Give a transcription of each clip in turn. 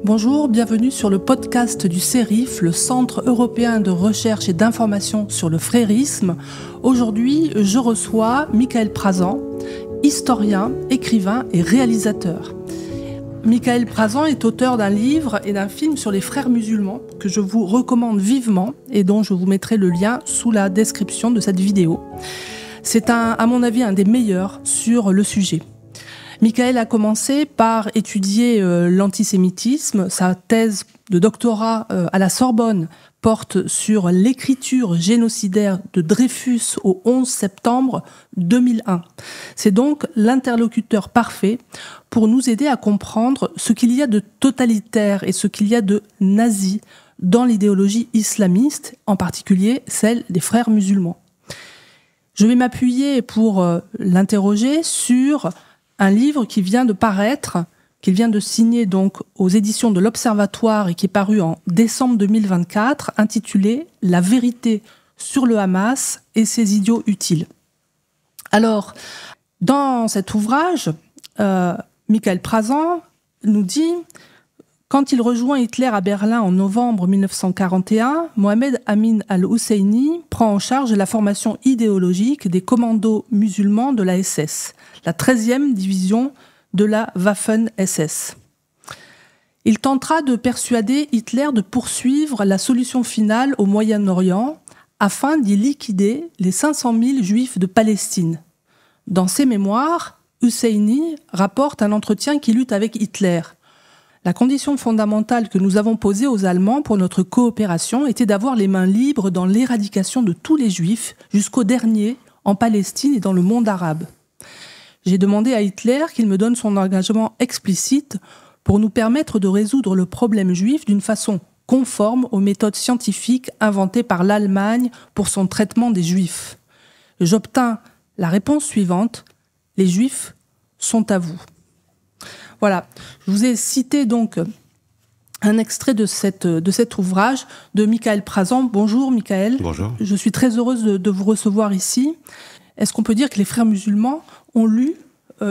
Bonjour, bienvenue sur le podcast du CERIF, le Centre européen de recherche et d'information sur le frérisme. Aujourd'hui, je reçois Michaël Prazan, historien, écrivain et réalisateur. Michaël Prazan est auteur d'un livre et d'un film sur les frères musulmans que je vous recommande vivement et dont je vous mettrai le lien sous la description de cette vidéo. C'est à mon avis, un des meilleurs sur le sujet. Michaël a commencé par étudier l'antisémitisme. Sa thèse de doctorat à la Sorbonne porte sur l'écriture génocidaire de Dreyfus au 11 septembre 2001. C'est donc l'interlocuteur parfait pour nous aider à comprendre ce qu'il y a de totalitaire et ce qu'il y a de nazi dans l'idéologie islamiste, en particulier celle des frères musulmans. Je vais m'appuyer pour l'interroger sur un livre qui vient de paraître, qu'il vient de signer donc aux éditions de l'Observatoire et qui est paru en décembre 2024, intitulé « La vérité sur le Hamas et ses idiots utiles ». Alors, dans cet ouvrage, Michaël Prazan nous dit « Quand il rejoint Hitler à Berlin en novembre 1941, Mohamed Amin al-Husseini prend en charge la formation idéologique des commandos musulmans de la SS, la 13e division de la Waffen-SS. Il tentera de persuader Hitler de poursuivre la solution finale au Moyen-Orient afin d'y liquider les 500 000 juifs de Palestine. Dans ses mémoires, Husseini rapporte un entretien qu'il eut avec Hitler. La condition fondamentale que nous avons posée aux Allemands pour notre coopération était d'avoir les mains libres dans l'éradication de tous les juifs jusqu'au dernier en Palestine et dans le monde arabe. J'ai demandé à Hitler qu'il me donne son engagement explicite pour nous permettre de résoudre le problème juif d'une façon conforme aux méthodes scientifiques inventées par l'Allemagne pour son traitement des juifs. J'obtins la réponse suivante: les juifs sont à vous. Voilà, je vous ai cité donc un extrait de cet ouvrage de Michaël Prazan. Bonjour Michaël. Bonjour. Je suis très heureuse de vous recevoir ici. Est-ce qu'on peut dire que les frères musulmans ont lu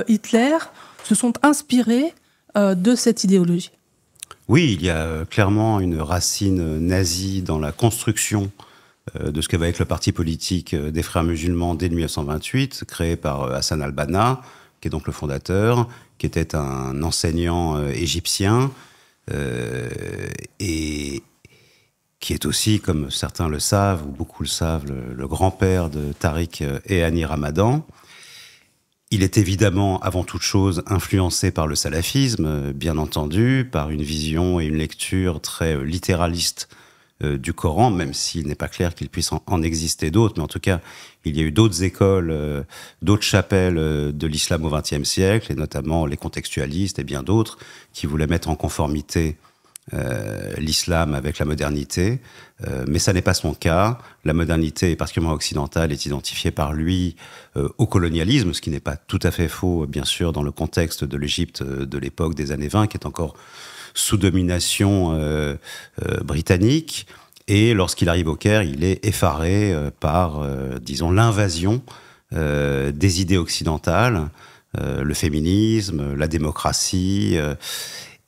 Hitler, se sont inspirés de cette idéologie? Oui, il y a clairement une racine nazie dans la construction de ce que va être le parti politique des frères musulmans dès 1928, créé par Hassan al-Banna, qui est donc le fondateur, qui était un enseignant égyptien, et qui est aussi, comme certains le savent, ou beaucoup le savent, le grand-père de Tariq et Hani Ramadan. Il est évidemment, avant toute chose, influencé par le salafisme, bien entendu, par une vision et une lecture très littéraliste du Coran, même s'il n'est pas clair qu'il puisse en exister d'autres, mais en tout cas, il y a eu d'autres écoles, d'autres chapelles de l'islam au XXe siècle, et notamment les contextualistes et bien d'autres, qui voulaient mettre en conformité l'islam avec la modernité, mais ça n'est pas son cas. La modernité, et particulièrement occidentale, est identifiée par lui au colonialisme, ce qui n'est pas tout à fait faux, bien sûr, dans le contexte de l'Égypte de l'époque des années 20, qui est encore sous domination britannique. Et lorsqu'il arrive au Caire, il est effaré par, disons, l'invasion des idées occidentales, le féminisme, la démocratie,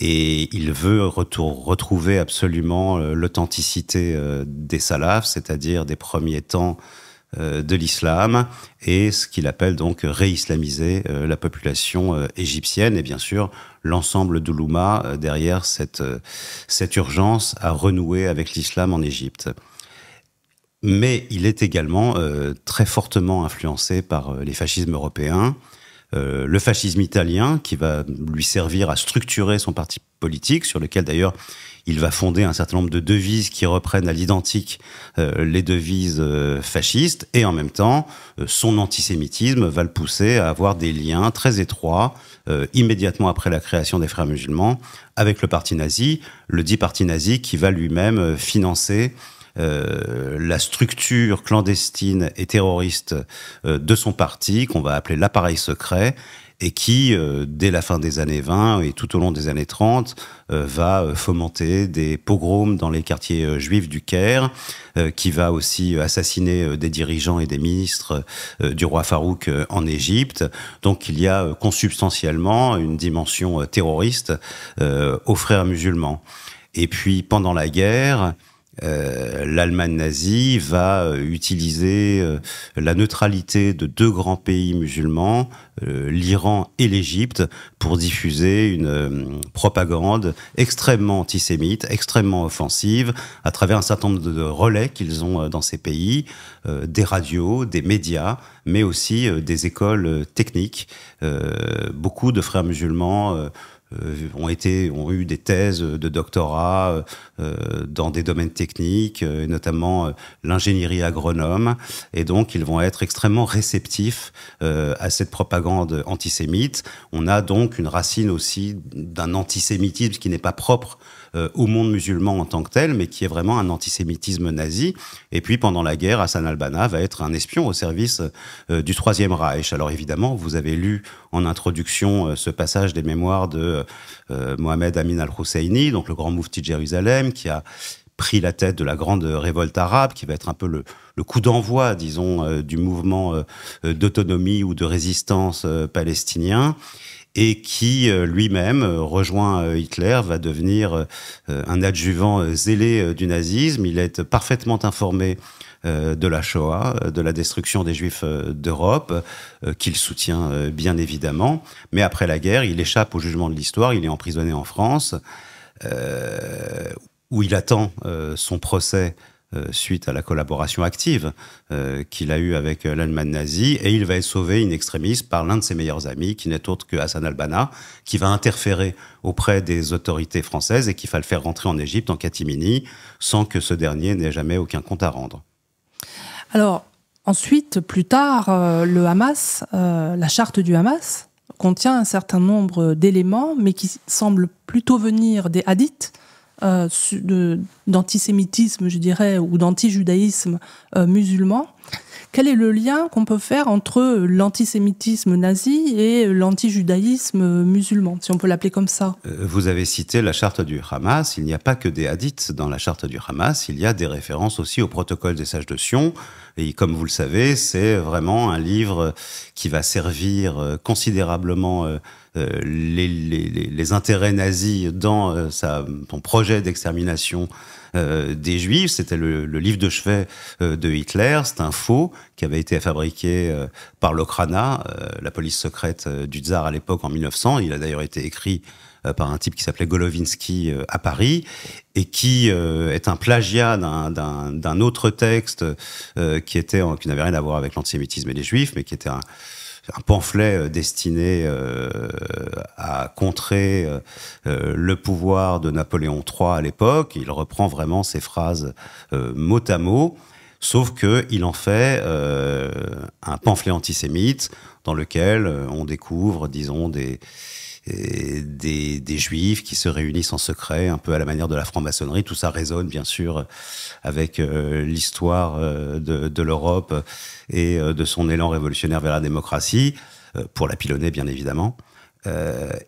et il veut retrouver absolument l'authenticité des salafs, c'est-à-dire des premiers temps de l'islam, et ce qu'il appelle donc réislamiser la population égyptienne, et bien sûr l'ensemble de l'Oumma derrière cette urgence à renouer avec l'islam en Égypte. Mais il est également très fortement influencé par les fascismes européens, le fascisme italien, qui va lui servir à structurer son parti politique, sur lequel d'ailleurs il va fonder un certain nombre de devises qui reprennent à l'identique les devises fascistes, et en même temps, son antisémitisme va le pousser à avoir des liens très étroits, immédiatement après la création des Frères musulmans, avec le parti nazi, le dit parti nazi qui va lui-même financer la structure clandestine et terroriste de son parti, qu'on va appeler l'appareil secret, et qui, dès la fin des années 20 et tout au long des années 30, va fomenter des pogroms dans les quartiers juifs du Caire, qui va aussi assassiner des dirigeants et des ministres du roi Farouk en Égypte. Donc il y a consubstantiellement une dimension terroriste aux frères musulmans. Et puis pendant la guerre, l'Allemagne nazie va utiliser la neutralité de deux grands pays musulmans, l'Iran et l'Égypte, pour diffuser une propagande extrêmement antisémite, extrêmement offensive, à travers un certain nombre de relais qu'ils ont dans ces pays, des radios, des médias, mais aussi des écoles techniques. Beaucoup de frères musulmans ont eu des thèses de doctorat dans des domaines techniques, notamment l'ingénierie agronome, et donc ils vont être extrêmement réceptifs à cette propagande antisémite. On a donc une racine aussi d'un antisémitisme qui n'est pas propre au monde musulman en tant que tel, mais qui est vraiment un antisémitisme nazi. Et puis, pendant la guerre, Hassan al-Banna va être un espion au service du Troisième Reich. Alors évidemment, vous avez lu en introduction ce passage des mémoires de Mohamed Amin al-Husseini, donc le grand moufti de Jérusalem, qui a pris la tête de la grande révolte arabe, qui va être un peu le coup d'envoi, disons, du mouvement d'autonomie ou de résistance palestinien, et qui lui-même rejoint Hitler, va devenir un adjuvant zélé du nazisme. Il est parfaitement informé de la Shoah, de la destruction des Juifs d'Europe, qu'il soutient bien évidemment. Mais après la guerre, il échappe au jugement de l'histoire, il est emprisonné en France, où il attend son procès suite à la collaboration active qu'il a eue avec l'Allemagne nazie, et il va être sauvé in extremis par l'un de ses meilleurs amis, qui n'est autre que Hassan al-Banna, qui va interférer auprès des autorités françaises et qui va le faire rentrer en Égypte, en catimini, sans que ce dernier n'ait jamais aucun compte à rendre. Alors, ensuite, plus tard, le Hamas, la charte du Hamas, contient un certain nombre d'éléments, mais qui semblent plutôt venir des hadiths, d'antisémitisme, je dirais, ou d'anti-judaïsme musulman. Quel est le lien qu'on peut faire entre l'antisémitisme nazi et l'anti-judaïsme musulman, si on peut l'appeler comme ça? Vous avez cité la charte du Hamas. Il n'y a pas que des hadiths dans la charte du Hamas, il y a des références aussi au protocole des sages de Sion. Et comme vous le savez, c'est vraiment un livre qui va servir considérablement les intérêts nazis dans son projet d'extermination des Juifs. C'était le livre de chevet de Hitler. C'est un faux qui avait été fabriqué par l'Okhrana, la police secrète du tsar à l'époque en 1900. Il a d'ailleurs été écrit par un type qui s'appelait Golovinsky à Paris, et qui est un plagiat d'un autre texte qui n'avait rien à voir avec l'antisémitisme et les Juifs, mais qui était un pamphlet destiné à contrer le pouvoir de Napoléon III à l'époque. Il reprend vraiment ces phrases mot à mot, sauf qu'il en fait un pamphlet antisémite dans lequel on découvre, disons, des Juifs qui se réunissent en secret, un peu à la manière de la franc-maçonnerie. Tout ça résonne, bien sûr, avec l'histoire de l'Europe et de son élan révolutionnaire vers la démocratie, pour la pilonner, bien évidemment.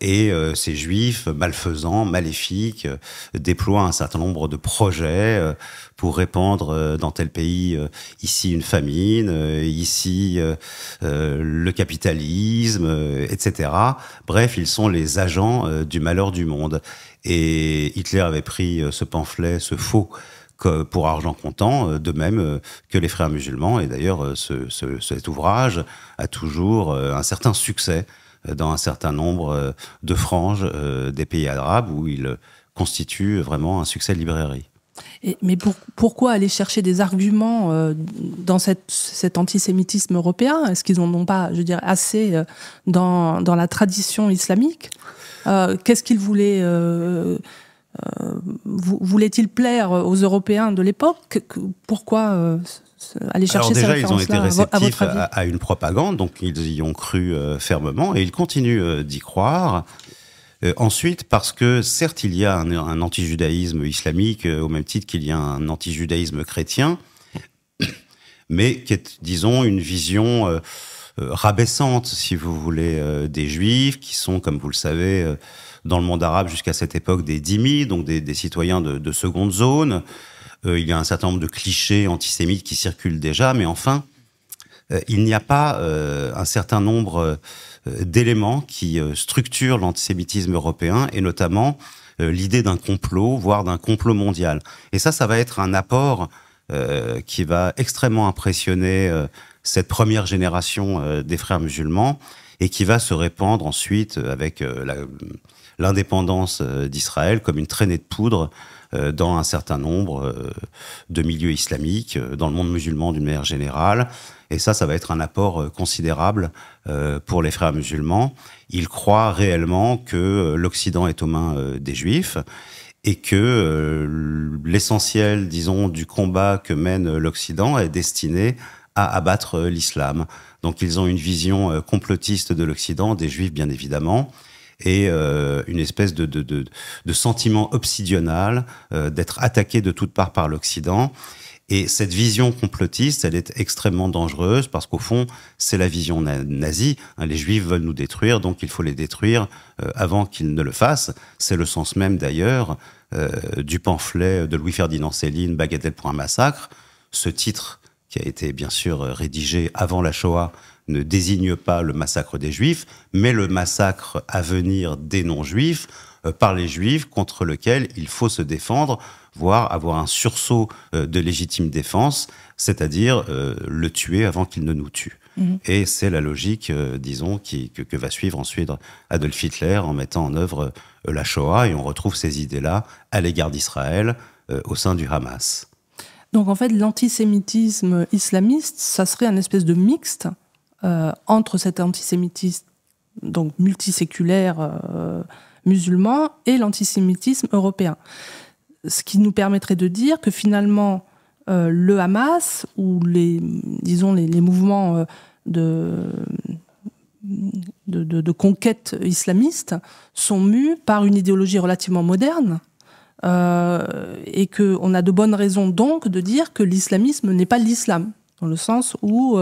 Et ces Juifs malfaisants, maléfiques, déploient un certain nombre de projets pour répandre dans tel pays, ici une famine, ici le capitalisme, etc. Bref, ils sont les agents du malheur du monde. Et Hitler avait pris ce pamphlet, ce faux, pour argent comptant, de même que les frères musulmans. Et d'ailleurs, cet ouvrage a toujours un certain succès dans un certain nombre de franges des pays arabes, où il constitue vraiment un succès de librairie. Mais pourquoi aller chercher des arguments dans cet antisémitisme européen? Est-ce qu'ils n'en ont pas, je dirais, assez dans la tradition islamique? Qu'est-ce qu'ils voulaient voulait-il plaire aux Européens de l'époque? Pourquoi aller chercher ces références-là? Alors déjà, ils ont été réceptifs à une propagande, donc ils y ont cru fermement, et ils continuent d'y croire. Ensuite, parce que certes, il y a un anti-judaïsme islamique, au même titre qu'il y a un anti-judaïsme chrétien, mais qui est, disons, une vision rabaissante, si vous voulez, des Juifs, qui sont, comme vous le savez, dans le monde arabe jusqu'à cette époque des dhimmi, donc des citoyens de seconde zone. Il y a un certain nombre de clichés antisémites qui circulent déjà, mais enfin, il n'y a pas un certain nombre d'éléments qui structurent l'antisémitisme européen, et notamment l'idée d'un complot, voire d'un complot mondial. Et ça va être un apport qui va extrêmement impressionner cette première génération des frères musulmans, et qui va se répandre ensuite avec l'indépendance d'Israël comme une traînée de poudre dans un certain nombre de milieux islamiques, dans le monde musulman d'une manière générale. Et ça va être un apport considérable pour les frères musulmans. Ils croient réellement que l'Occident est aux mains des Juifs, et que l'essentiel, disons, du combat que mène l'Occident est destiné à abattre l'islam. Donc ils ont une vision complotiste de l'Occident, des Juifs bien évidemment, et une espèce de sentiment obsidional d'être attaqué de toutes parts par l'Occident. Et cette vision complotiste, elle est extrêmement dangereuse, parce qu'au fond, c'est la vision nazie. Les Juifs veulent nous détruire, donc il faut les détruire avant qu'ils ne le fassent. C'est le sens même d'ailleurs du pamphlet de Louis-Ferdinand Céline, Bagatelle pour un massacre. Ce titre, qui a été bien sûr rédigé avant la Shoah, ne désigne pas le massacre des Juifs, mais le massacre à venir des non-Juifs par les Juifs, contre lequel il faut se défendre, voire avoir un sursaut de légitime défense, c'est-à-dire le tuer avant qu'il ne nous tue. Et c'est la logique, disons, que va suivre ensuite Adolf Hitler en mettant en œuvre la Shoah, et on retrouve ces idées-là à l'égard d'Israël au sein du Hamas. Donc en fait, l'antisémitisme islamiste, ça serait un espèce de mixte entre cet antisémitisme donc multiséculaire musulman et l'antisémitisme européen. Ce qui nous permettrait de dire que finalement, le Hamas ou les mouvements de conquête islamiste sont mus par une idéologie relativement moderne, et qu'on a de bonnes raisons donc de dire que l'islamisme n'est pas l'islam, dans le sens où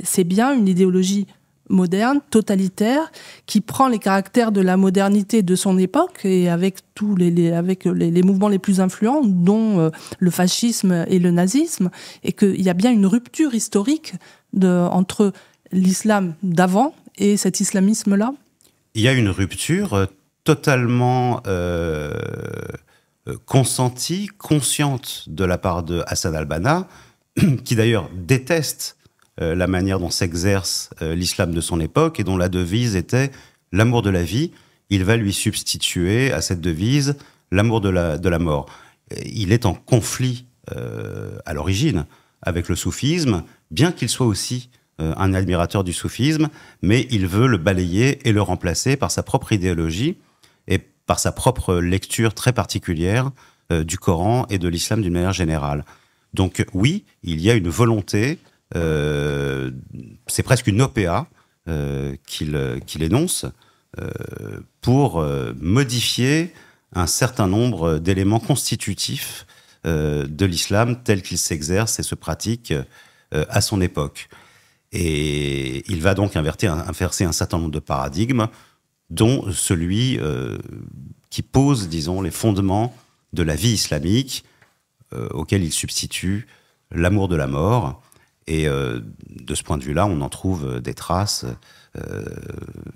c'est bien une idéologie moderne, totalitaire, qui prend les caractères de la modernité de son époque, et avec tous les mouvements les plus influents, dont le fascisme et le nazisme, et qu'il y a bien une rupture historique entre l'islam d'avant et cet islamisme-là. Il y a une rupture totalement consentie, consciente de la part de Hassan al-Banna, qui d'ailleurs déteste la manière dont s'exerce l'islam de son époque, et dont la devise était l'amour de la vie. Il va lui substituer à cette devise l'amour de la mort. Il est en conflit à l'origine avec le soufisme, bien qu'il soit aussi un admirateur du soufisme, mais il veut le balayer et le remplacer par sa propre idéologie et par sa propre lecture très particulière du Coran et de l'islam d'une manière générale. Donc oui, il y a une volonté, c'est presque une OPA qu'il énonce pour modifier un certain nombre d'éléments constitutifs de l'islam tel qu'il s'exerce et se pratique à son époque. Et il va donc inverser un certain nombre de paradigmes, dont celui qui pose, disons, les fondements de la vie islamique, auquel il substitue l'amour de la mort. Et de ce point de vue-là, on en trouve des traces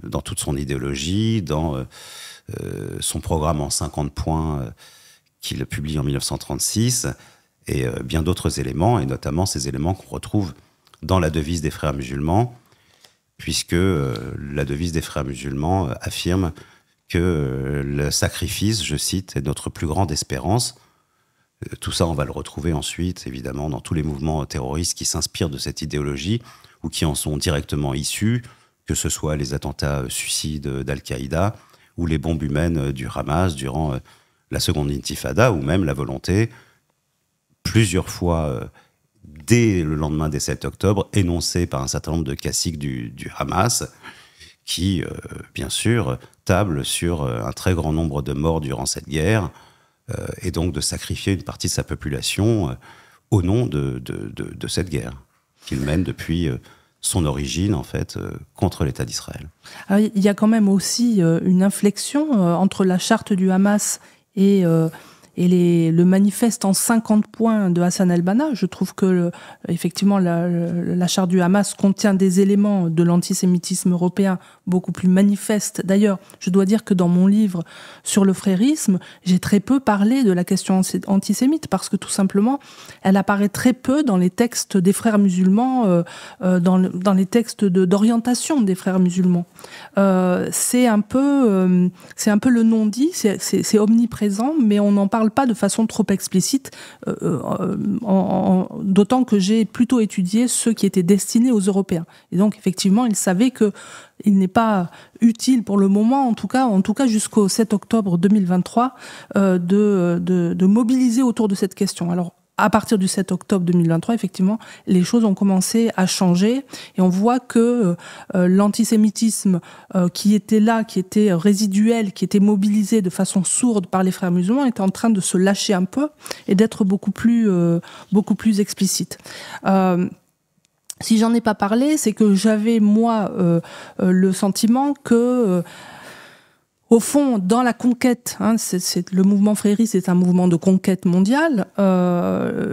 dans toute son idéologie, dans son programme en 50 points qu'il publie en 1936, et bien d'autres éléments, et notamment ces éléments qu'on retrouve dans la devise des frères musulmans, puisque la devise des frères musulmans affirme que le sacrifice, je cite, est notre plus grande espérance. Tout ça, on va le retrouver ensuite, évidemment, dans tous les mouvements terroristes qui s'inspirent de cette idéologie ou qui en sont directement issus, que ce soit les attentats suicides d'Al-Qaïda ou les bombes humaines du Hamas durant la seconde intifada, ou même la volonté, plusieurs fois dès le lendemain des 7 octobre, énoncée par un certain nombre de caciques du Hamas, qui, bien sûr, tablent sur un très grand nombre de morts durant cette guerre, et donc de sacrifier une partie de sa population au nom de cette guerre qu'il mène depuis son origine, en fait, contre l'État d'Israël. Alors, il y a quand même aussi une inflexion entre la charte du Hamas et le manifeste en 50 points de Hassan al-Banna. Je trouve que, effectivement, la charte du Hamas contient des éléments de l'antisémitisme européen beaucoup plus manifestes. D'ailleurs, je dois dire que dans mon livre sur le frérisme, j'ai très peu parlé de la question antisémite, parce que tout simplement, elle apparaît très peu dans les textes des frères musulmans, dans les textes d'orientation des frères musulmans. C'est un peu le non-dit, c'est omniprésent, mais on n'en parle pas de façon trop explicite, d'autant que j'ai plutôt étudié ceux qui étaient destinés aux Européens. Et donc, effectivement, ils savaient qu'il n'est pas utile pour le moment, en tout cas jusqu'au 7 octobre 2023, de mobiliser autour de cette question. Alors, à partir du 7 octobre 2023, effectivement, les choses ont commencé à changer et on voit que l'antisémitisme qui était là, qui était résiduel, qui était mobilisé de façon sourde par les frères musulmans est en train de se lâcher un peu et d'être beaucoup plus explicite. Si j'en ai pas parlé, c'est que j'avais, moi, le sentiment que... au fond, dans la conquête, le mouvement frériste est un mouvement de conquête mondiale.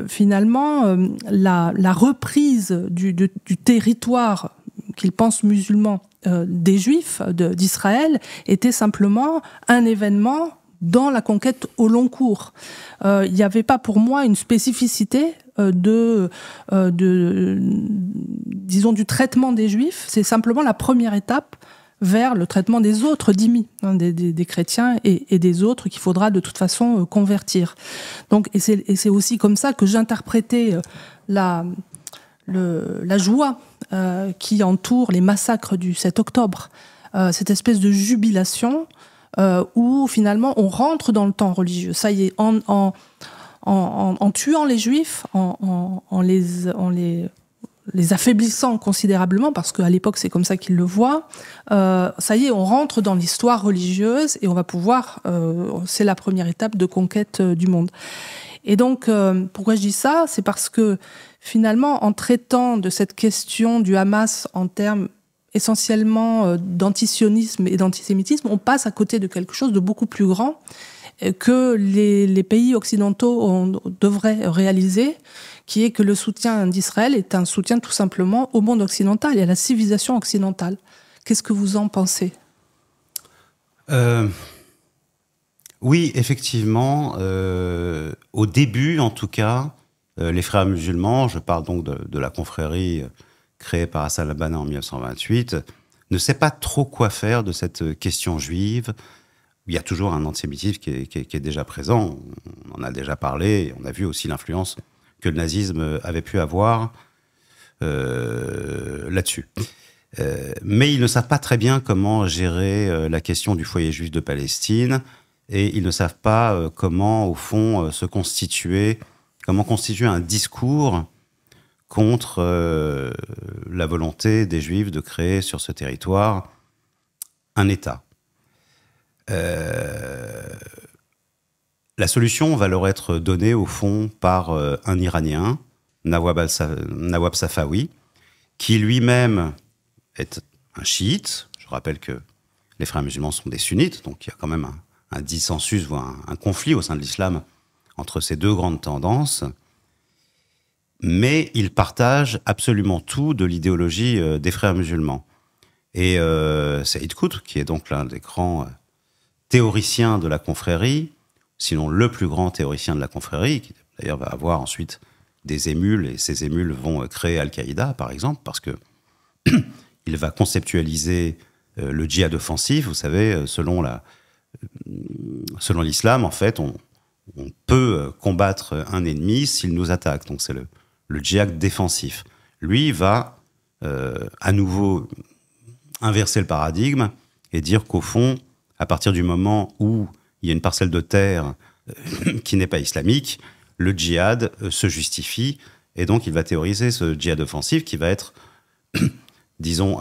Finalement, la reprise du territoire qu'ils pensent musulman des Juifs d'Israël était simplement un événement dans la conquête au long cours. Il n'y avait pas pour moi une spécificité disons, du traitement des Juifs. C'est simplement la première étape vers le traitement des autres dhimmis, des chrétiens et des autres qu'il faudra de toute façon convertir. Donc, et c'est aussi comme ça que j'interprétais la joie qui entoure les massacres du 7 octobre. Cette espèce de jubilation où finalement on rentre dans le temps religieux. Ça y est, en tuant les Juifs, en les affaiblissant considérablement, parce qu'à l'époque c'est comme ça qu'ils le voient, ça y est, on rentre dans l'histoire religieuse et on va pouvoir, c'est la première étape de conquête du monde. Et donc, pourquoi je dis ça? C'est parce que finalement, en traitant de cette question du Hamas en termes essentiellement d'antisionisme et d'antisémitisme, on passe à côté de quelque chose de beaucoup plus grand que les pays occidentaux devraient réaliser, qui est que le soutien d'Israël est un soutien tout simplement au monde occidental et à la civilisation occidentale. Qu'est-ce que vous en pensez ? Oui, effectivement. Au début, en tout cas, les frères musulmans, je parle donc de la confrérie créée par Hassan al-Banna en 1928, ne sait pas trop quoi faire de cette question juive. Il y a toujours un antisémitisme qui est déjà présent, on en a déjà parlé, on a vu aussi l'influence que le nazisme avait pu avoir là-dessus. Mais ils ne savent pas très bien comment gérer la question du foyer juif de Palestine, et ils ne savent pas comment, au fond, comment constituer un discours contre la volonté des Juifs de créer sur ce territoire un État. La solution va leur être donnée, au fond, par un Iranien, Nawab Safawi, qui lui-même est un chiite. Je rappelle que les frères musulmans sont des sunnites, donc il y a quand même un dissensus, voire un conflit au sein de l'islam entre ces deux grandes tendances. Mais ils partagent absolument tout de l'idéologie des frères musulmans. Et Saïd Qutb, qui est donc l'un des grands théoricien de la confrérie, sinon le plus grand théoricien de la confrérie, qui d'ailleurs va avoir ensuite des émules, et ces émules vont créer Al-Qaïda, par exemple, parce que il va conceptualiser le djihad offensif. Vous savez, selon l'islam, en fait, on peut combattre un ennemi s'il nous attaque. Donc c'est le djihad défensif. Lui va à nouveau inverser le paradigme et dire qu'au fond, à partir du moment où il y a une parcelle de terre qui n'est pas islamique, le djihad se justifie, et donc il va théoriser ce djihad offensif qui va être, disons,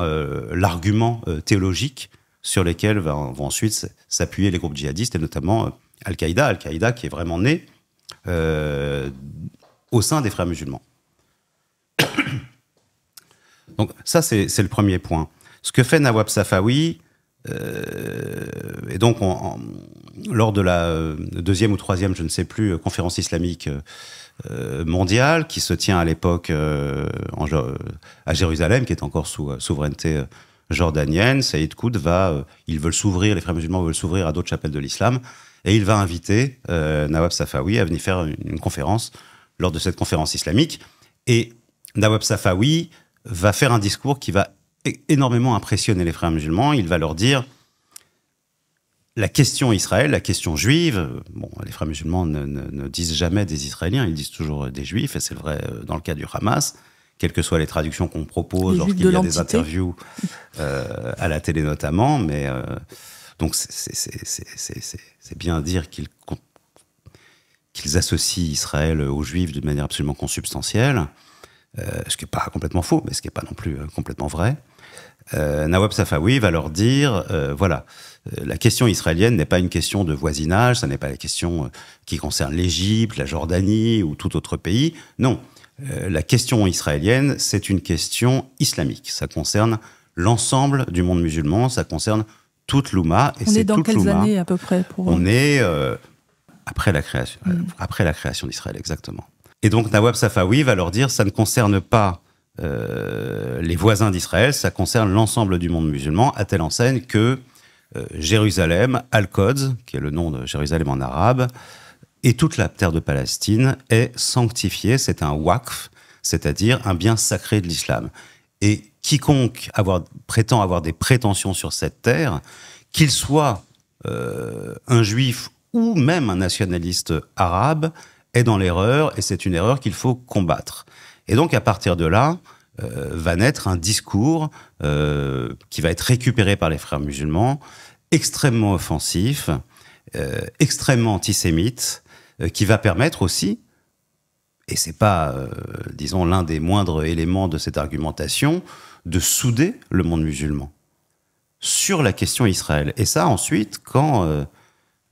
l'argument théologique sur lequel vont ensuite s'appuyer les groupes djihadistes, et notamment Al-Qaïda qui est vraiment né au sein des frères musulmans. Donc ça, c'est le premier point. Ce que fait Nawab Safawi, et donc lors de la deuxième ou troisième, je ne sais plus, conférence islamique mondiale, qui se tient à l'époque à Jérusalem, qui est encore sous souveraineté jordanienne, Saïd Qutb ils veulent s'ouvrir, les frères musulmans veulent s'ouvrir à d'autres chapelles de l'islam, et il va inviter Nawab Safawi à venir faire une conférence lors de cette conférence islamique. Et Nawab Safawi va faire un discours qui va énormément impressionner les frères musulmans. Il va leur dire la question Israël, la question juive. Bon, les frères musulmans ne disent jamais des Israéliens, ils disent toujours des Juifs, et c'est vrai dans le cas du Hamas, quelles que soient les traductions qu'on propose lorsqu'il y a des interviews à la télé notamment. Mais donc c'est bien dire qu'ils associent Israël aux Juifs de manière absolument consubstantielle. Ce qui n'est pas complètement faux, mais ce qui n'est pas non plus complètement vrai. Nawab Safawi va leur dire, voilà, la question israélienne n'est pas une question de voisinage, ça n'est pas la question qui concerne l'Égypte, la Jordanie ou tout autre pays. Non, la question israélienne, c'est une question islamique. Ça concerne l'ensemble du monde musulman, ça concerne toute l'Oumma. On est dans quelles années à peu près On est après la création d'Israël, exactement. Et donc Nawab Safawi va leur dire, ça ne concerne pas les voisins d'Israël, ça concerne l'ensemble du monde musulman, à telle enseigne que Jérusalem, Al-Quds, qui est le nom de Jérusalem en arabe, et toute la terre de Palestine est sanctifiée, c'est un waqf, c'est-à-dire un bien sacré de l'islam. Et quiconque prétend avoir des prétentions sur cette terre, qu'il soit un juif ou même un nationaliste arabe, est dans l'erreur, et c'est une erreur qu'il faut combattre. Et donc, à partir de là, va naître un discours qui va être récupéré par les frères musulmans, extrêmement offensif, extrêmement antisémite, qui va permettre aussi, et c'est pas, disons, l'un des moindres éléments de cette argumentation, de souder le monde musulman sur la question Israël. Et ça, ensuite, quand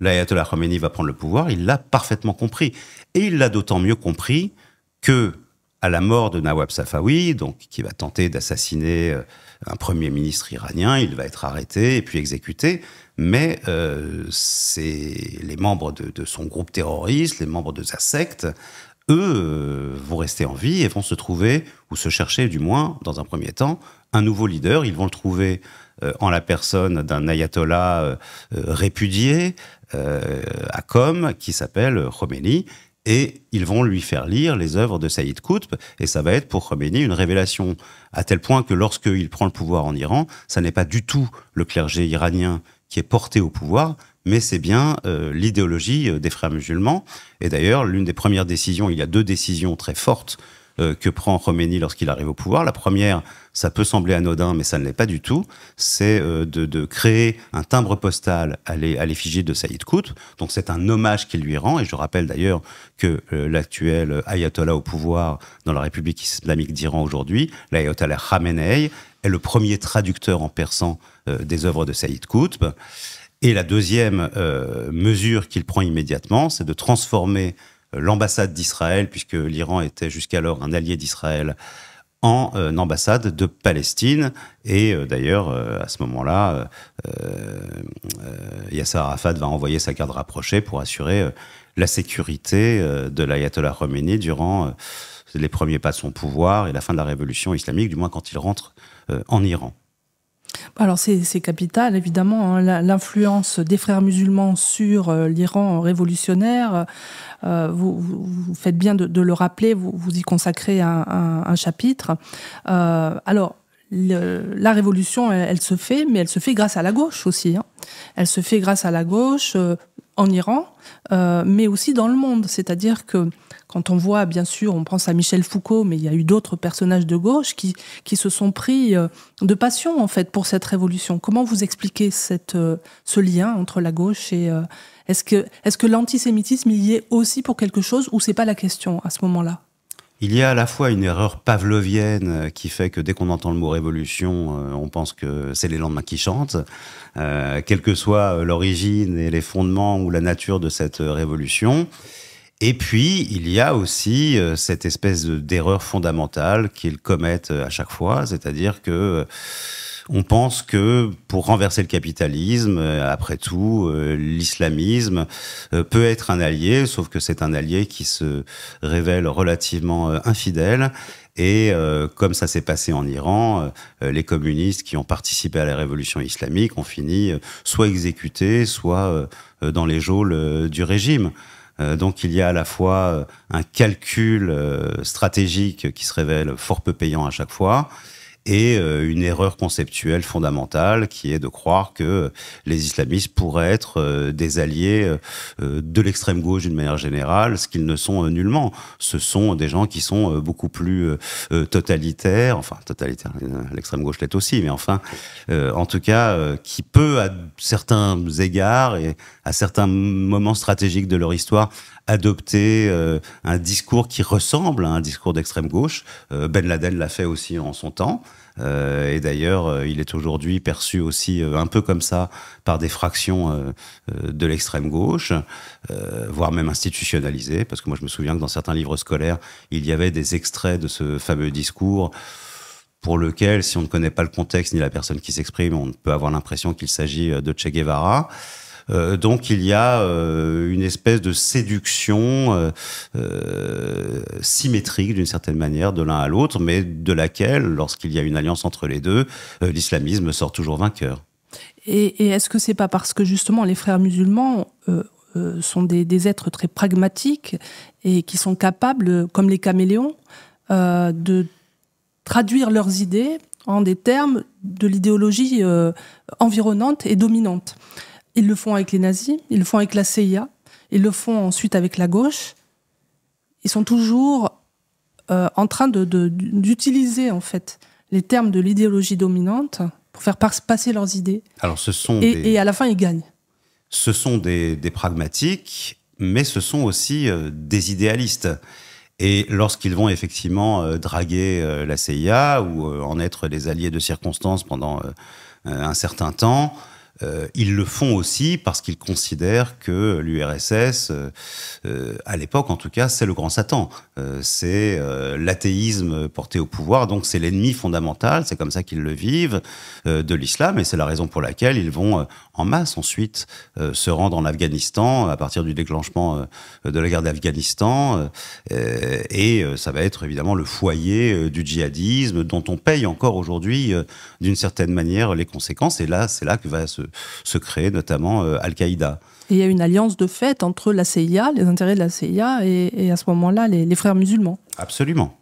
l'ayatollah Khomeini va prendre le pouvoir, il l'a parfaitement compris. Et il l'a d'autant mieux compris que, à la mort de Nawab Safawi, donc, qui va tenter d'assassiner un premier ministre iranien, il va être arrêté et puis exécuté, mais les membres de son groupe terroriste, les membres de sa secte, eux vont rester en vie et vont se trouver, ou se chercher du moins, dans un premier temps, un nouveau leader. Ils vont le trouver en la personne d'un ayatollah répudié à Qom, qui s'appelle Khomeini, et ils vont lui faire lire les œuvres de Saïd Qutb, et ça va être pour Khomeini une révélation, à tel point que lorsqu'il prend le pouvoir en Iran, ça n'est pas du tout le clergé iranien qui est porté au pouvoir, mais c'est bien l'idéologie des frères musulmans. Et d'ailleurs, l'une des premières décisions, il y a deux décisions très fortes que prend Khomeini lorsqu'il arrive au pouvoir. La première, ça peut sembler anodin, mais ça ne l'est pas du tout, c'est de créer un timbre postal à l'effigie de Saïd Qutb. Donc c'est un hommage qu'il lui rend, et je rappelle d'ailleurs que l'actuel ayatollah au pouvoir dans la République islamique d'Iran aujourd'hui, l'ayatollah Khamenei, est le premier traducteur en persan des œuvres de Saïd Qutb. Et la deuxième mesure qu'il prend immédiatement, c'est de transformer l'ambassade d'Israël, puisque l'Iran était jusqu'alors un allié d'Israël, en ambassade de Palestine. Et d'ailleurs, à ce moment-là, Yasser Arafat va envoyer sa garde rapprochée pour assurer la sécurité de l'ayatollah Khomeini durant les premiers pas de son pouvoir et la fin de la révolution islamique, du moins quand il rentre en Iran. Alors c'est capital, évidemment, hein, l'influence des frères musulmans sur l'Iran révolutionnaire. Vous faites bien de le rappeler, vous y consacrez un chapitre. Alors, la révolution, elle se fait, mais elle se fait grâce à la gauche aussi. Hein. Elle se fait grâce à la gauche en Iran, mais aussi dans le monde. C'est-à-dire que quand on voit, bien sûr, on pense à Michel Foucault, mais il y a eu d'autres personnages de gauche qui se sont pris de passion, en fait, pour cette révolution. Comment vous expliquez ce lien entre la gauche et... Est-ce que l'antisémitisme y est aussi pour quelque chose, ou c'est pas la question à ce moment-là ? Il y a à la fois une erreur pavlovienne qui fait que dès qu'on entend le mot révolution, on pense que c'est les lendemains qui chantent, quelle que soit l'origine et les fondements ou la nature de cette révolution. Et puis, il y a aussi cette espèce d'erreur fondamentale qu'ils commettent à chaque fois, c'est-à-dire que on pense que pour renverser le capitalisme, après tout, l'islamisme peut être un allié, sauf que c'est un allié qui se révèle relativement infidèle. Et comme ça s'est passé en Iran, les communistes qui ont participé à la révolution islamique ont fini soit exécutés, soit dans les geôles du régime. Donc il y a à la fois un calcul stratégique qui se révèle fort peu payant à chaque fois, et une erreur conceptuelle fondamentale qui est de croire que les islamistes pourraient être des alliés de l'extrême gauche d'une manière générale, ce qu'ils ne sont nullement. Ce sont des gens qui sont beaucoup plus totalitaires, enfin totalitaires, l'extrême gauche l'est aussi, mais enfin, en tout cas, qui peut à certains égards et à certains moments stratégiques de leur histoire adopter un discours qui ressemble à un discours d'extrême gauche. Ben Laden l'a fait aussi en son temps. Et d'ailleurs, il est aujourd'hui perçu aussi un peu comme ça par des fractions de l'extrême gauche, voire même institutionnalisé, parce que moi je me souviens que dans certains livres scolaires, il y avait des extraits de ce fameux discours pour lequel, si on ne connaît pas le contexte ni la personne qui s'exprime, on peut avoir l'impression qu'il s'agit de Che Guevara. Donc il y a une espèce de séduction symétrique d'une certaine manière de l'un à l'autre, mais de laquelle, lorsqu'il y a une alliance entre les deux, l'islamisme sort toujours vainqueur. Et est-ce que c'est pas parce que justement les frères musulmans sont des êtres très pragmatiques et qui sont capables, comme les caméléons, de traduire leurs idées en des termes de l'idéologie environnante et dominante? Ils le font avec les nazis, ils le font avec la CIA, ils le font ensuite avec la gauche. Ils sont toujours en train d'utiliser en fait les termes de l'idéologie dominante pour faire passer leurs idées. Alors, et à la fin, ils gagnent. Ce sont des pragmatiques, mais ce sont aussi des idéalistes. Et lorsqu'ils vont effectivement draguer la CIA ou en être les alliés de circonstance pendant un certain temps, ils le font aussi parce qu'ils considèrent que l'URSS, à l'époque en tout cas, c'est le grand Satan. C'est l'athéisme porté au pouvoir, donc c'est l'ennemi fondamental, c'est comme ça qu'ils le vivent, de l'islam, et c'est la raison pour laquelle ils vont en masse ensuite se rendre en Afghanistan à partir du déclenchement de la guerre d'Afghanistan, et ça va être évidemment le foyer du djihadisme dont on paye encore aujourd'hui d'une certaine manière les conséquences, et là c'est là que va se créer notamment Al-Qaïda. Et il y a une alliance de fait entre la CIA, les intérêts de la CIA et à ce moment-là les frères musulmans. Absolument.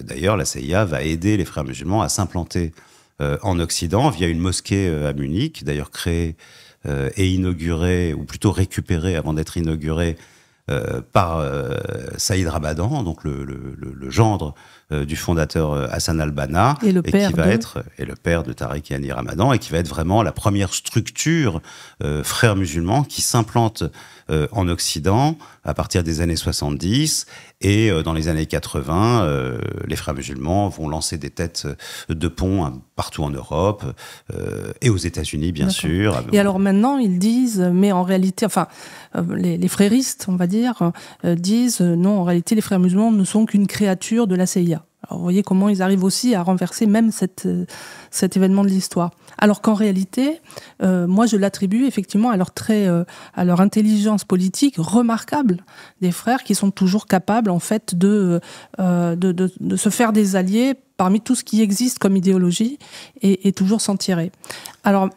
D'ailleurs, la CIA va aider les frères musulmans à s'implanter en Occident via une mosquée à Munich, d'ailleurs créée et inaugurée, ou plutôt récupérée avant d'être inaugurée par Saïd Ramadan, donc le gendre du fondateur Hassan al-Banna, et qui va être le père de Tariq et Annie Ramadan, et qui va être vraiment la première structure frères musulmans qui s'implante en Occident à partir des années 70, et dans les années 80, les frères musulmans vont lancer des têtes de pont partout en Europe et aux États-Unis, bien sûr. Et alors maintenant, ils disent, mais en réalité, enfin, les fréristes, on va dire, disent non, en réalité, les frères musulmans ne sont qu'une créature de la CIA. Alors vous voyez comment ils arrivent aussi à renverser même cet événement de l'histoire. Alors qu'en réalité, moi je l'attribue effectivement à à leur intelligence politique remarquable des frères qui sont toujours capables en fait de se faire des alliés parmi tout ce qui existe comme idéologie et toujours s'en tirer. Alors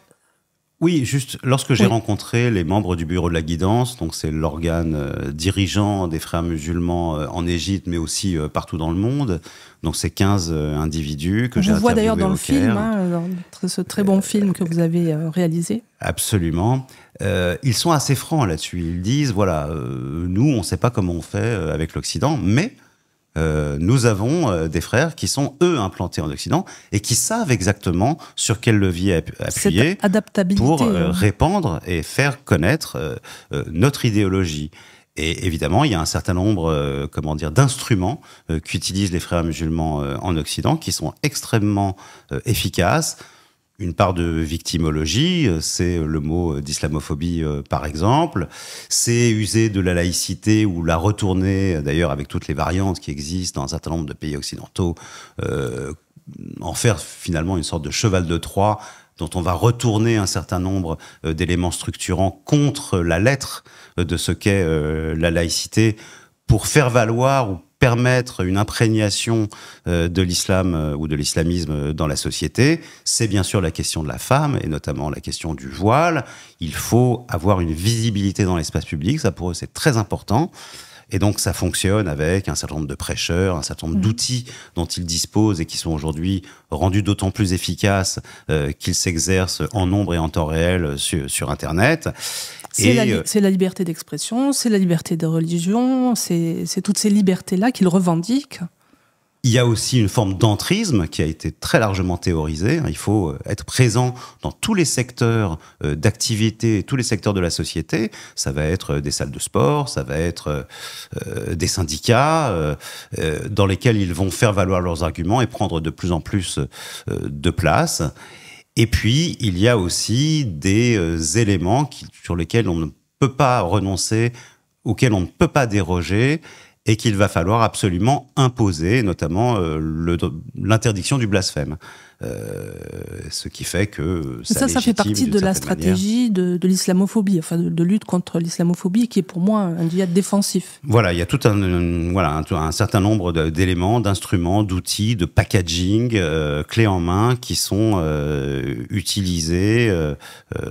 oui, juste lorsque j'ai rencontré les membres du bureau de la guidance, donc c'est l'organe dirigeant des frères musulmans en Égypte, mais aussi partout dans le monde. Donc c'est 15 individus que j'ai interviewés. On voit d'ailleurs dans le film, dans ce très bon film que vous avez réalisé. Absolument. Ils sont assez francs là-dessus. Ils disent, voilà, nous, on ne sait pas comment on fait avec l'Occident, mais nous avons des frères qui sont, eux, implantés en Occident et qui savent exactement sur quel levier appuyer pour répandre et faire connaître notre idéologie. Et évidemment, il y a un certain nombre d'instruments qu'utilisent les frères musulmans en Occident qui sont extrêmement efficaces. une part de victimologie, c'est le mot d'islamophobie par exemple, c'est user de la laïcité ou la retourner, d'ailleurs avec toutes les variantes qui existent dans un certain nombre de pays occidentaux, en faire finalement une sorte de cheval de Troie dont on va retourner un certain nombre d'éléments structurants contre la lettre de ce qu'est la laïcité pour faire valoir ou permettre une imprégnation de l'islam ou de l'islamisme dans la société. C'est bien sûr la question de la femme, et notamment la question du voile. Il faut avoir une visibilité dans l'espace public, ça pour eux c'est très important. Et donc ça fonctionne avec un certain nombre de prêcheurs, un certain nombre d'outils dont ils disposent et qui sont aujourd'hui rendus d'autant plus efficaces qu'ils s'exercent en nombre et en temps réel sur Internet. C'est la liberté d'expression, c'est la liberté de religion, c'est toutes ces libertés-là qu'ils revendiquent. Il y a aussi une forme d'entrisme qui a été très largement théorisée. Il faut être présent dans tous les secteurs d'activité, tous les secteurs de la société. Ça va être des salles de sport, ça va être des syndicats dans lesquels ils vont faire valoir leurs arguments et prendre de plus en plus de place. Et puis, il y a aussi des éléments sur lesquels on ne peut pas renoncer, auxquels on ne peut pas déroger, et qu'il va falloir absolument imposer, notamment l'interdiction du blasphème. Ce qui fait que ça fait partie de la stratégie de l'islamophobie, enfin de lutte contre l'islamophobie, qui est pour moi un djihad défensif. Voilà, il y a tout un certain nombre d'éléments, d'instruments, d'outils, de packaging, clés en main, qui sont utilisés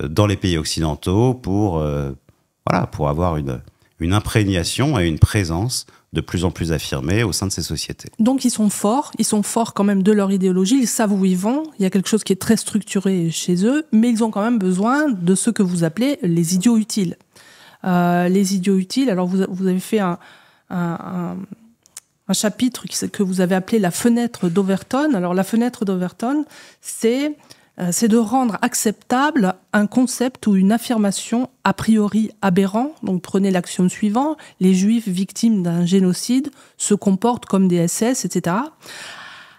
dans les pays occidentaux pour avoir une imprégnation et une présence de plus en plus affirmée au sein de ces sociétés. Donc ils sont forts quand même de leur idéologie, ils savent où ils vont, il y a quelque chose qui est très structuré chez eux, mais ils ont quand même besoin de ce que vous appelez les idiots utiles. Les idiots utiles, alors vous avez fait un chapitre que vous avez appelé la fenêtre d'Overton. Alors la fenêtre d'Overton, c'est de rendre acceptable un concept ou une affirmation a priori aberrant. Donc prenez l'axiome suivant, les juifs victimes d'un génocide se comportent comme des SS, etc.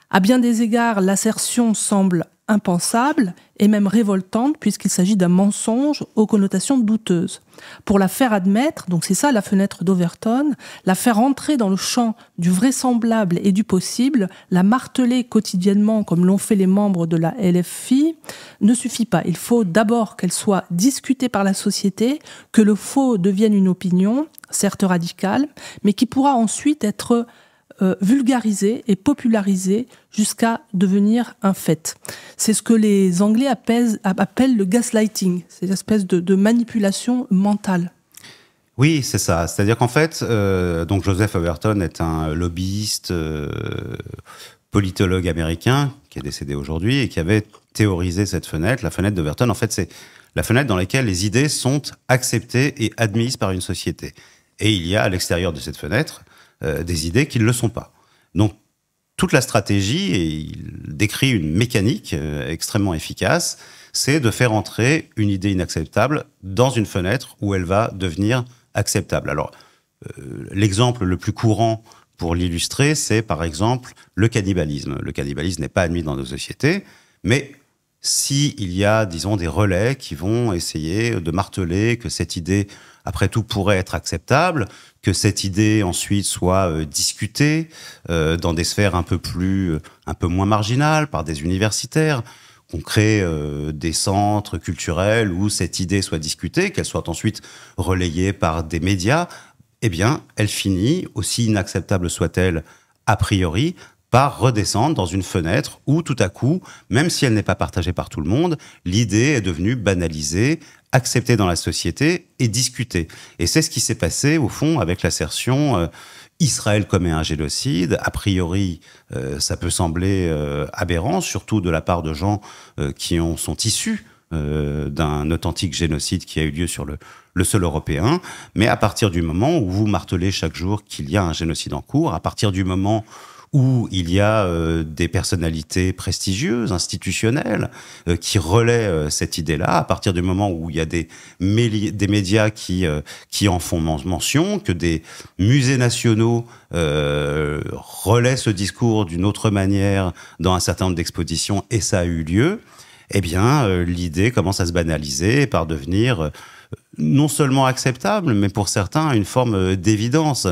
À bien des égards, l'assertion semble impensable et même révoltante puisqu'il s'agit d'un mensonge aux connotations douteuses. Pour la faire admettre, donc c'est ça la fenêtre d'Overton, la faire entrer dans le champ du vraisemblable et du possible, la marteler quotidiennement comme l'ont fait les membres de la LFI, ne suffit pas. Il faut d'abord qu'elle soit discutée par la société, que le faux devienne une opinion, certes radicale, mais qui pourra ensuite être vulgarisé et popularisé jusqu'à devenir un fait. C'est ce que les Anglais appellent le gaslighting, c'est une espèce de manipulation mentale. Oui, c'est ça. C'est-à-dire qu'en fait, donc Joseph Overton est un lobbyiste, politologue américain qui est décédé aujourd'hui et qui avait théorisé cette fenêtre. La fenêtre d'Overton, en fait, c'est la fenêtre dans laquelle les idées sont acceptées et admises par une société. Et il y a à l'extérieur de cette fenêtre des idées qui ne le sont pas. Donc, toute la stratégie, et il décrit une mécanique extrêmement efficace, c'est de faire entrer une idée inacceptable dans une fenêtre où elle va devenir acceptable. Alors, l'exemple le plus courant pour l'illustrer, c'est par exemple le cannibalisme. Le cannibalisme n'est pas admis dans nos sociétés, mais s'il y a, disons, des relais qui vont essayer de marteler que cette idée, après tout, pourrait être acceptable, que cette idée ensuite soit discutée dans des sphères un peu moins marginales, par des universitaires, qu'on crée des centres culturels où cette idée soit discutée, qu'elle soit ensuite relayée par des médias, eh bien, elle finit, aussi inacceptable soit-elle a priori, par redescendre dans une fenêtre où, tout à coup, même si elle n'est pas partagée par tout le monde, l'idée est devenue banalisée, acceptée dans la société et discutée. Et c'est ce qui s'est passé, au fond, avec l'assertion Israël commet un génocide. A priori, ça peut sembler aberrant, surtout de la part de gens qui sont issus d'un authentique génocide qui a eu lieu sur le sol européen. Mais à partir du moment où vous martelez chaque jour qu'il y a un génocide en cours, à partir du moment où il y a des personnalités prestigieuses, institutionnelles, qui relaient cette idée-là, à partir du moment où il y a des médias qui en font mention, que des musées nationaux relaient ce discours d'une autre manière dans un certain nombre d'expositions, et ça a eu lieu, eh bien, l'idée commence à se banaliser par devenir non seulement acceptable, mais pour certains une forme d'évidence,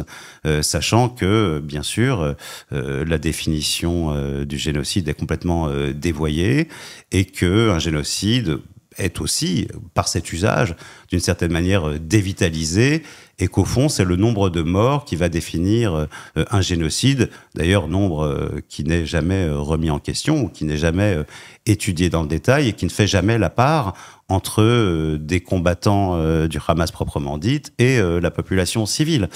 sachant que, bien sûr, la définition du génocide est complètement dévoyée et qu'un génocide est aussi, par cet usage, d'une certaine manière dévitalisé, et qu'au fond, c'est le nombre de morts qui va définir un génocide, d'ailleurs nombre qui n'est jamais remis en question, ou qui n'est jamais étudié dans le détail, et qui ne fait jamais la part entre des combattants du Hamas proprement dit, et la population civile.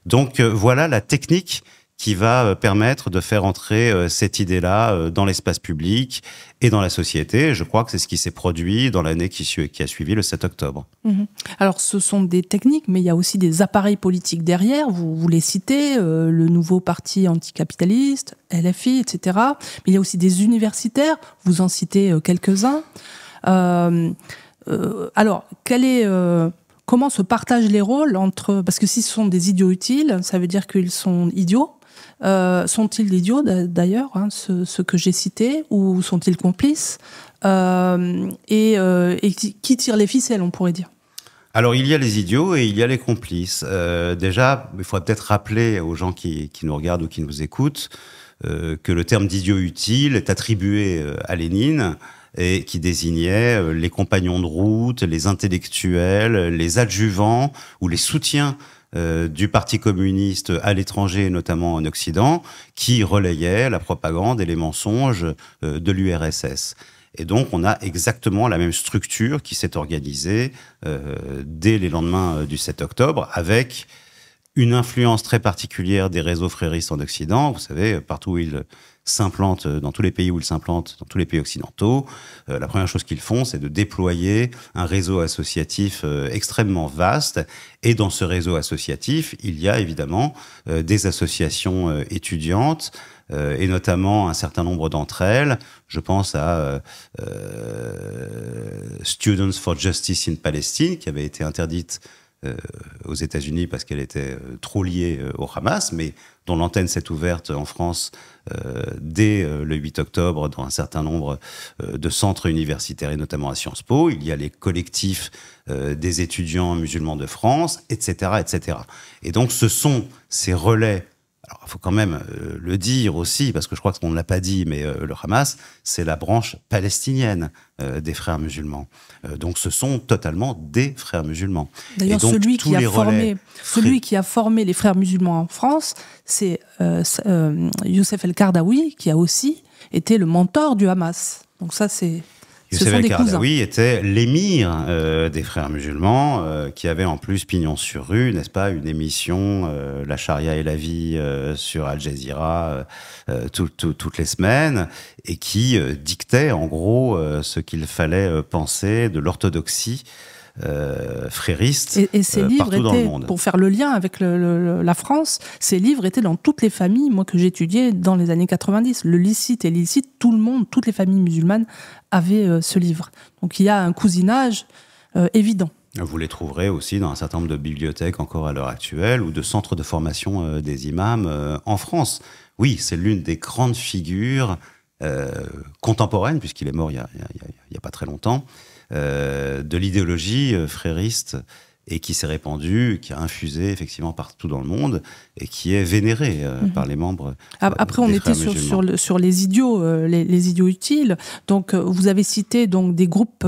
Donc voilà la technique qui va permettre de faire entrer cette idée-là dans l'espace public et dans la société. Je crois que c'est ce qui s'est produit dans l'année qui a suivi le 7 octobre. Mmh. Alors, ce sont des techniques, mais il y a aussi des appareils politiques derrière. Vous les citez, le nouveau parti anticapitaliste, LFI, etc. Mais il y a aussi des universitaires. Vous en citez quelques-uns. Alors, comment se partagent les rôles entre... Parce que si ce sont des idiots utiles, ça veut dire qu'ils sont idiots. Sont-ils idiots d'ailleurs, ceux que j'ai cités, ou sont-ils complices et qui tire les ficelles, on pourrait dire? Alors, il y a les idiots et il y a les complices. Déjà, il faudrait peut-être rappeler aux gens qui nous regardent ou qui nous écoutent que le terme d'idiot utile est attribué à Lénine et qui désignait les compagnons de route, les intellectuels, les adjuvants ou les soutiens du Parti communiste à l'étranger, notamment en Occident, qui relayait la propagande et les mensonges de l'URSS. Et donc, on a exactement la même structure qui s'est organisée dès les lendemains du 7 octobre, avec une influence très particulière des réseaux fréristes en Occident. Vous savez, partout où ils s'implantent, dans tous les pays où ils s'implantent, dans tous les pays occidentaux, la première chose qu'ils font, c'est de déployer un réseau associatif extrêmement vaste. Et dans ce réseau associatif, il y a évidemment des associations étudiantes, et notamment un certain nombre d'entre elles. Je pense à Students for Justice in Palestine, qui avait été interdite aux États-Unis parce qu'elle était trop liée au Hamas, mais dont l'antenne s'est ouverte en France dès le 8 octobre dans un certain nombre de centres universitaires et notamment à Sciences Po. Il y a les collectifs des étudiants musulmans de France, etc., etc. Et donc ce sont ces relais. Alors, il faut quand même le dire aussi, parce que je crois qu'on ne l'a pas dit, mais le Hamas, c'est la branche palestinienne des frères musulmans. Donc, ce sont totalement des frères musulmans. D'ailleurs, celui qui a formé les frères musulmans en France, c'est Youssef El-Qaradawi, qui a aussi été le mentor du Hamas. Donc ça, c'est... Youssef El-Qaradawi était l'émir des frères musulmans, qui avait en plus pignon sur rue, n'est-ce pas, une émission, La Charia et la vie, sur Al Jazeera, toutes les semaines, et qui dictait en gros ce qu'il fallait penser de l'orthodoxie frériste et ces livres partout dans le monde. Pour faire le lien avec la France, ces livres étaient dans toutes les familles, moi que j'étudiais dans les années 90. Le licite et l'illicite, tout le monde, toutes les familles musulmanes avaient ce livre. Donc il y a un cousinage évident. Vous les trouverez aussi dans un certain nombre de bibliothèques encore à l'heure actuelle ou de centres de formation des imams en France. Oui, c'est l'une des grandes figures contemporaines, puisqu'il est mort il y a pas très longtemps, de l'idéologie frériste et qui s'est répandue, qui a infusé effectivement partout dans le monde et qui est vénérée par les membres Après, on était sur les idiots, les idiots utiles. Donc, vous avez cité donc des groupes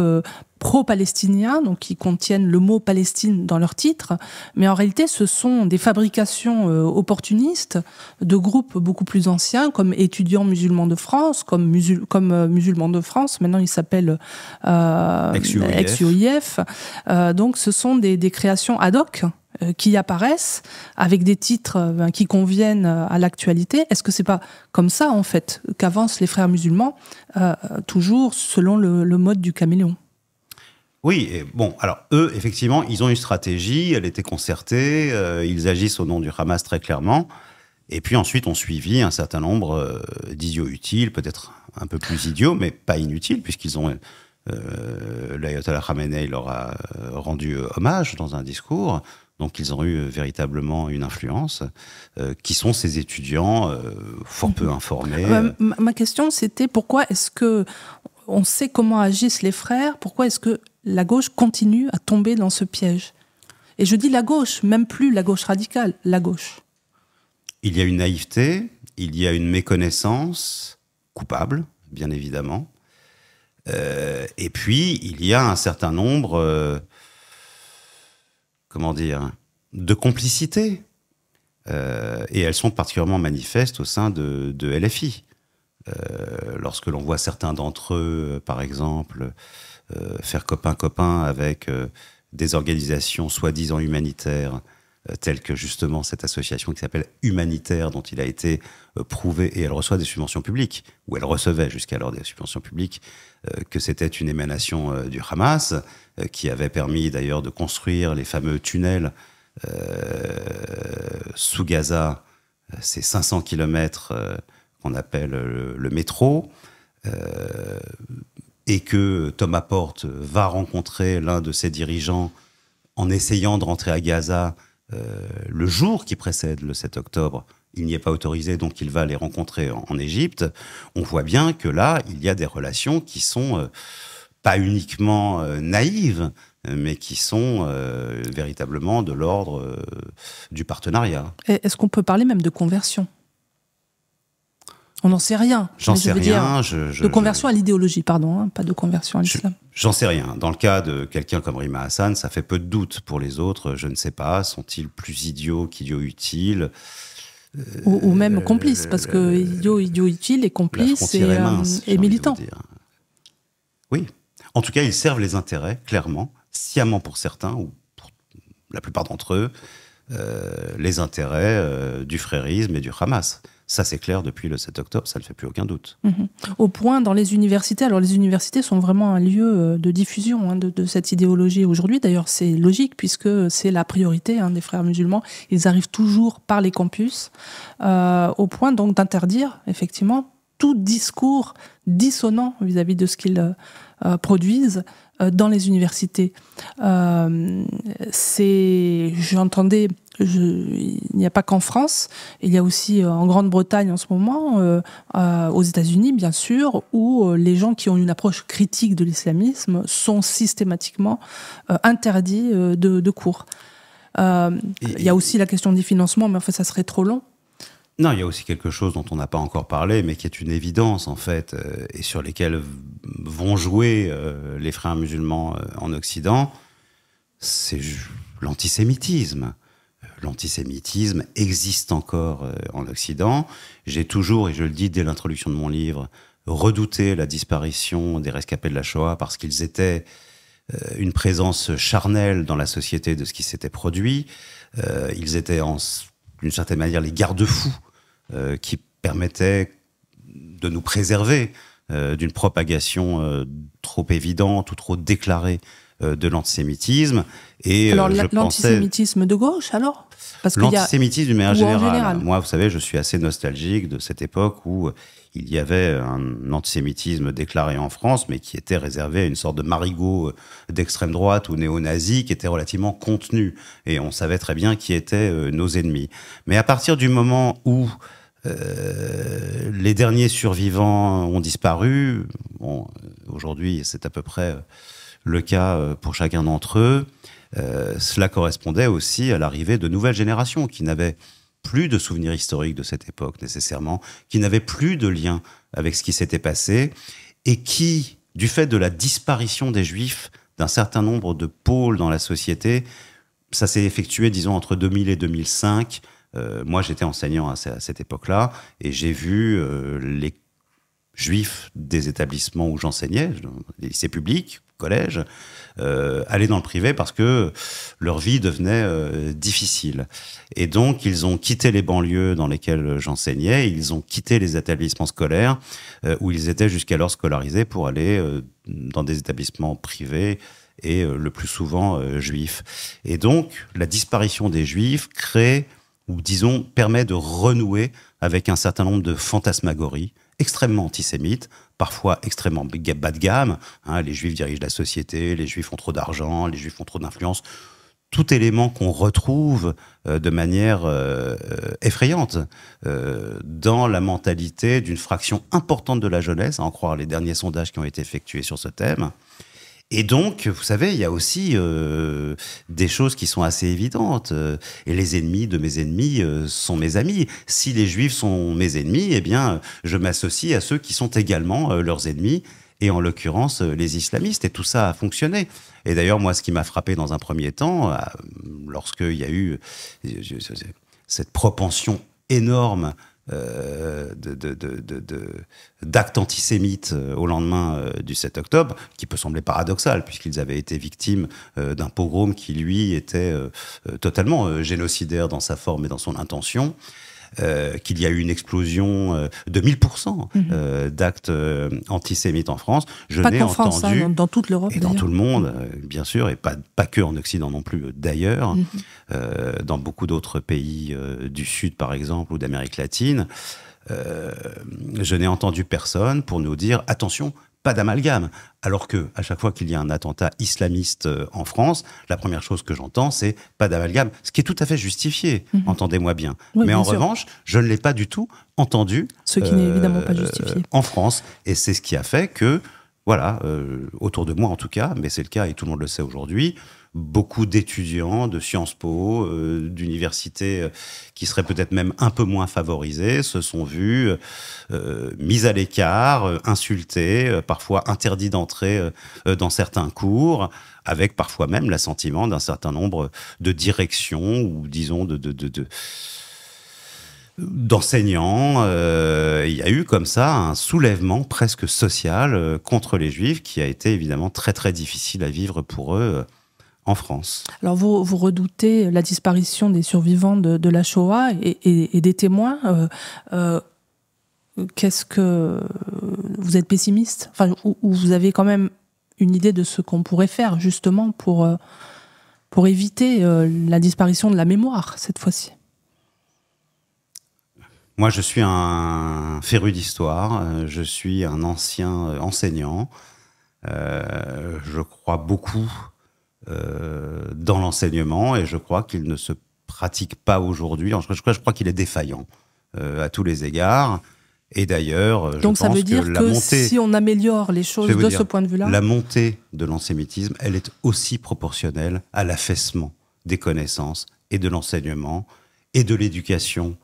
pro-palestiniens, donc qui contiennent le mot Palestine dans leur titre, mais en réalité, ce sont des fabrications opportunistes de groupes beaucoup plus anciens, comme Étudiants musulmans de France, comme Musulmans de France. Maintenant, ils s'appellent ex-UOIF. Donc, ce sont des créations ad hoc qui apparaissent avec des titres qui conviennent à l'actualité. Est-ce que c'est pas comme ça, en fait, qu'avancent les frères musulmans, toujours selon le mode du caméléon? Oui, et bon, alors eux, effectivement, ils ont une stratégie, elle était concertée, ils agissent au nom du Hamas très clairement, et puis ensuite on suivi un certain nombre d'idiots utiles, peut-être un peu plus idiots, mais pas inutiles, puisqu'ils ont... l'ayatollah Khamenei leur a rendu hommage dans un discours, donc ils ont eu véritablement une influence, qui sont ces étudiants fort peu informés. Ma question, c'était pourquoi est-ce que on sait comment agissent les frères, pourquoi est-ce que la gauche continue à tomber dans ce piège? Et je dis la gauche, même plus la gauche radicale, la gauche. Il y a une naïveté, il y a une méconnaissance coupable, bien évidemment. Et puis, il y a un certain nombre, de complicités. Et elles sont particulièrement manifestes au sein de LFI. Lorsque l'on voit certains d'entre eux, par exemple, faire copain-copain avec des organisations soi-disant humanitaires, telles que justement cette association qui s'appelle Humanitaire, dont il a été prouvé, et elle reçoit des subventions publiques, ou elle recevait jusqu'alors des subventions publiques, que c'était une émanation du Hamas, qui avait permis d'ailleurs de construire les fameux tunnels sous Gaza, ces 500 kilomètres qu'on appelle le métro, et que Thomas Porte va rencontrer l'un de ses dirigeants en essayant de rentrer à Gaza le jour qui précède le 7 octobre. Il n'y est pas autorisé, donc il va les rencontrer en Égypte. On voit bien que là, il y a des relations qui sont pas uniquement naïves, mais qui sont véritablement de l'ordre du partenariat. Et est-ce qu'on peut parler même de conversion? On n'en sait rien. J'en sais rien. De conversion à l'idéologie, pardon, hein, pas de conversion à l'islam. J'en sais rien. Dans le cas de quelqu'un comme Rima Hassan, ça fait peu de doute. Pour les autres, je ne sais pas. Sont-ils plus idiots qu'idiots utiles ou même complices, parce que idiot utile et complice et militant. Oui. En tout cas, ils servent les intérêts, clairement, sciemment pour certains, ou pour la plupart d'entre eux, les intérêts du frérisme et du Hamas. Ça, c'est clair, depuis le 7 octobre, ça ne fait plus aucun doute. Au point, dans les universités, alors les universités sont vraiment un lieu de diffusion de cette idéologie aujourd'hui. D'ailleurs, c'est logique, puisque c'est la priorité des frères musulmans. Ils arrivent toujours par les campus, au point donc d'interdire, effectivement, tout discours dissonant vis-à-vis de ce qu'ils produisent dans les universités. J'entendais, il n'y a pas qu'en France, il y a aussi en Grande-Bretagne en ce moment, aux États-Unis bien sûr, où les gens qui ont une approche critique de l'islamisme sont systématiquement interdits de cours. Il y a aussi la question des financements, mais en fait ça serait trop long. Non, il y a aussi quelque chose dont on n'a pas encore parlé, mais qui est une évidence, en fait, et sur lesquels vont jouer les frères musulmans en Occident, c'est l'antisémitisme. L'antisémitisme existe encore en Occident. J'ai toujours, et je le dis dès l'introduction de mon livre, redouté la disparition des rescapés de la Shoah parce qu'ils étaient une présence charnelle dans la société de ce qui s'était produit. Ils étaient d'une certaine manière les garde-fous qui permettaient de nous préserver d'une propagation trop évidente ou trop déclarée de l'antisémitisme. Et alors l'antisémitisme de gauche, alors? Parce l'antisémitisme d'une manière générale. Moi, vous savez, je suis assez nostalgique de cette époque où il y avait un antisémitisme déclaré en France, mais qui était réservé à une sorte de marigot d'extrême droite ou néo-nazi qui était relativement contenu. Et on savait très bien qui étaient nos ennemis. Mais à partir du moment où les derniers survivants ont disparu, bon, aujourd'hui c'est à peu près le cas pour chacun d'entre eux, cela correspondait aussi à l'arrivée de nouvelles générations qui n'avaient plus de souvenirs historiques de cette époque nécessairement, qui n'avaient plus de lien avec ce qui s'était passé, et qui, du fait de la disparition des Juifs d'un certain nombre de pôles dans la société, ça s'est effectué, disons, entre 2000 et 2005. Moi, j'étais enseignant à cette époque-là, et j'ai vu les Juifs des établissements où j'enseignais, les lycées publics, collèges, aller dans le privé parce que leur vie devenait difficile. Et donc, ils ont quitté les banlieues dans lesquelles j'enseignais, ils ont quitté les établissements scolaires où ils étaient jusqu'alors scolarisés pour aller dans des établissements privés et le plus souvent juifs. Et donc, la disparition des Juifs crée, ou disons, permet de renouer avec un certain nombre de fantasmagories extrêmement antisémites, parfois extrêmement bas de gamme. Les Juifs dirigent la société, les Juifs ont trop d'argent, les Juifs ont trop d'influence. tout élément qu'on retrouve de manière effrayante dans la mentalité d'une fraction importante de la jeunesse, à en croire les derniers sondages qui ont été effectués sur ce thème. Et donc, vous savez, il y a aussi des choses qui sont assez évidentes. Et les ennemis de mes ennemis sont mes amis. Si les Juifs sont mes ennemis, eh bien, je m'associe à ceux qui sont également leurs ennemis, et en l'occurrence les islamistes. Et tout ça a fonctionné. Et d'ailleurs, moi, ce qui m'a frappé dans un premier temps, lorsqu'il y a eu cette propension énorme d'actes antisémites au lendemain du 7 octobre, qui peut sembler paradoxal, puisqu'ils avaient été victimes d'un pogrom qui, lui, était totalement génocidaire dans sa forme et dans son intention, qu'il y a eu une explosion de 1000% d'actes antisémites en France. Je n'ai entendu... France, hein, dans toute l'Europe. Et dans tout le monde, bien sûr, et pas que en Occident non plus, d'ailleurs, dans beaucoup d'autres pays du Sud, par exemple, ou d'Amérique latine. Je n'ai entendu personne pour nous dire « Attention, pas d'amalgame ». Alors que à chaque fois qu'il y a un attentat islamiste en France, la première chose que j'entends, c'est « pas d'amalgame », ce qui est tout à fait justifié, entendez-moi bien. Oui, mais bien en sûr. revanche, je ne l'ai pas du tout entendu ce qui n'est évidemment pas justifié en France. Et c'est ce qui a fait que, voilà, autour de moi en tout cas, mais c'est le cas et tout le monde le sait aujourd'hui, beaucoup d'étudiants de Sciences Po, d'universités qui seraient peut-être même un peu moins favorisés, se sont vus mis à l'écart, insultés, parfois interdits d'entrer dans certains cours, avec parfois même l'assentiment d'un certain nombre de directions ou, disons, d'enseignants. Il y a eu comme ça un soulèvement presque social contre les Juifs qui a été évidemment très très difficile à vivre pour eux en France. Alors vous redoutez la disparition des survivants de la Shoah et des témoins. Qu'est-ce que vous êtes pessimiste, enfin, ou vous avez quand même une idée de ce qu'on pourrait faire justement pour éviter la disparition de la mémoire cette fois-ci? Moi, je suis un féru d'histoire, je suis un ancien enseignant, je crois beaucoup dans l'enseignement et je crois qu'il ne se pratique pas aujourd'hui. Je crois qu'il est défaillant à tous les égards. Et d'ailleurs, donc je ça pense veut dire que si on améliore les choses de ce point de vue-là, la montée de l'antisémitisme, elle est aussi proportionnelle à l'affaissement des connaissances et de l'enseignement et de l'éducation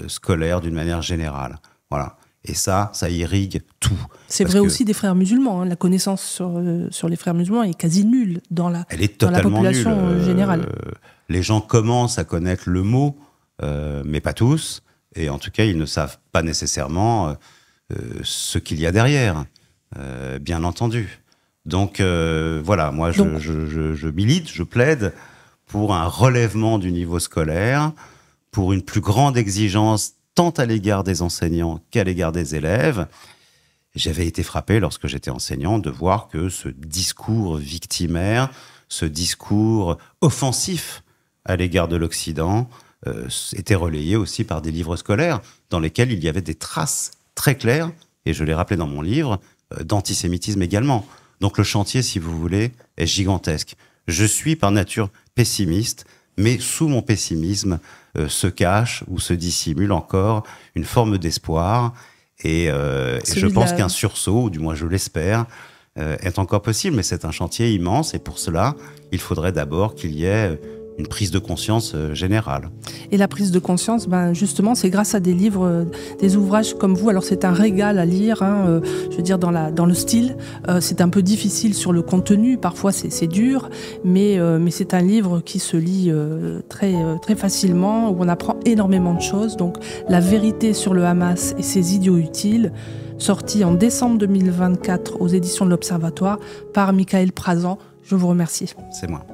scolaire d'une manière générale. Voilà. Et ça irrigue tout. C'est vrai aussi des frères musulmans. Hein. La connaissance sur les frères musulmans est quasi nulle dans la population générale. Les gens commencent à connaître le mot, mais pas tous. Et en tout cas, ils ne savent pas nécessairement ce qu'il y a derrière, bien entendu. Donc voilà, moi je milite, je plaide pour un relèvement du niveau scolaire, pour une plus grande exigence tant à l'égard des enseignants qu'à l'égard des élèves. J'avais été frappé, lorsque j'étais enseignant, de voir que ce discours victimaire, ce discours offensif à l'égard de l'Occident, était relayé aussi par des livres scolaires dans lesquels il y avait des traces très claires, et je l'ai rappelé dans mon livre, d'antisémitisme également. Donc le chantier, si vous voulez, est gigantesque. Je suis par nature pessimiste, mais sous mon pessimisme se cache ou se dissimule encore une forme d'espoir. Et je pense qu'un sursaut, ou du moins je l'espère, est encore possible. Mais c'est un chantier immense et pour cela, il faudrait d'abord qu'il y ait une prise de conscience générale. Et la prise de conscience, justement, c'est grâce à des livres, des ouvrages comme vous. Alors c'est un régal à lire, hein, je veux dire dans le style. C'est un peu difficile sur le contenu, parfois c'est dur, mais c'est un livre qui se lit très facilement, où on apprend énormément de choses. Donc La vérité sur le Hamas et ses idiots utiles, sorti en décembre 2024 aux éditions de l'Observatoire par Michael Prazan. Je vous remercie. C'est moi.